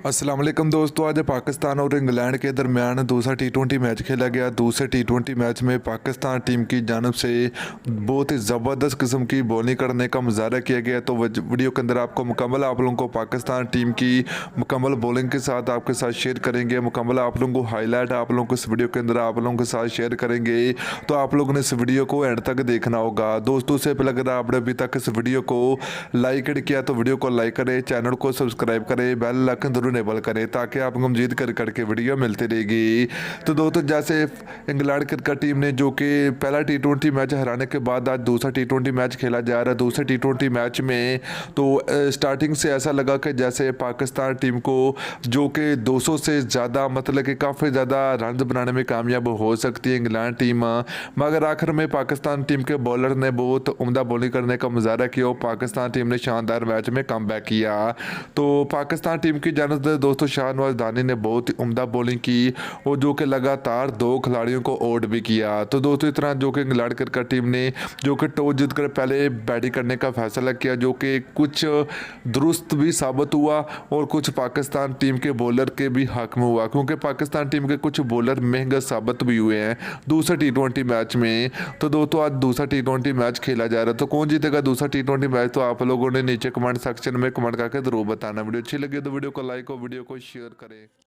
अस्सलाम वालेकुम दोस्तों, आज पाकिस्तान और इंग्लैंड के दरमियान दूसरा टी20 मैच खेला गया। दूसरे टी20 मैच में पाकिस्तान टीम की जानब से बहुत ही ज़बरदस्त किस्म की बॉलिंग करने का मुजाहरा किया गया। तो वीडियो के अंदर आपको मुकम्मल आप लोगों को पाकिस्तान टीम की मुकम्मल बॉलिंग के साथ आपके साथ शेयर करेंगे। मुकम्मल आप लोगों को हाईलाइट आप लोगों को इस वीडियो के अंदर आप लोगों के साथ शेयर करेंगे। तो आप लोगों ने इस वीडियो को एंड तक देखना होगा। दोस्तों से पहले अगर आपने अभी तक इस वीडियो को लाइक किया तो वीडियो को लाइक करें, चैनल को सब्सक्राइब करें, बेल आइकन जरूर इनेबल करें ताकि आपको मजीद करके वीडियो मिलती रहेगी। तो दोस्तों जैसे इंग्लैंड क्रिकेट टीम ने जो कि पहला टी20 मैच हराने के बाद आज दूसरा टी20 मैच खेला जा रहा है। दूसरे टी20 मैच में तो स्टार्टिंग से ऐसा लगा कि जैसे पाकिस्तान टीम को जो कि 200 से ज़्यादा मतलब कि काफ़ी ज़्यादा रन बनाने में कामयाब हो सकती है इंग्लैंड टीम, मगर आखिर में पाकिस्तान टीम के बॉलर ने बहुत उम्दा बॉलिंग करने का मुजाहरा किया और पाकिस्तान टीम ने शानदार मैच में कमबैक किया। तो पाकिस्तान टीम की जानब से दोस्तों शाहनवाज दानी ने बहुत ही उम्दा बॉलिंग की और जो कि लगातार 2 खिलाड़ियों को आउट भी किया। तो दोस्तों इस तरह जो कि इंग्लैंड क्रिकेट टीम ने जो कि टॉस जीतकर पहले बैटिंग करने का फैसला किया, जो कि कुछ दुरुस्त भी साबित हुआ और कुछ पाकिस्तान टीम के बॉलर के भी हक में हुआ, क्योंकि पाकिस्तान टीम के कुछ बॉलर महंगा साबित भी हुए हैं दूसरे टी20 मैच में। तो दोस्तों आज दूसरा टी20 मैच खेला जा रहा है। तो कौन जीतेगा दूसरा टी20 मैच, तो आप लोगों ने नीचे कमेंट सेक्शन में कमेंट करके जरूर बताना। वीडियो अच्छी लगी तो वीडियो को लाइक और वीडियो को शेयर करें।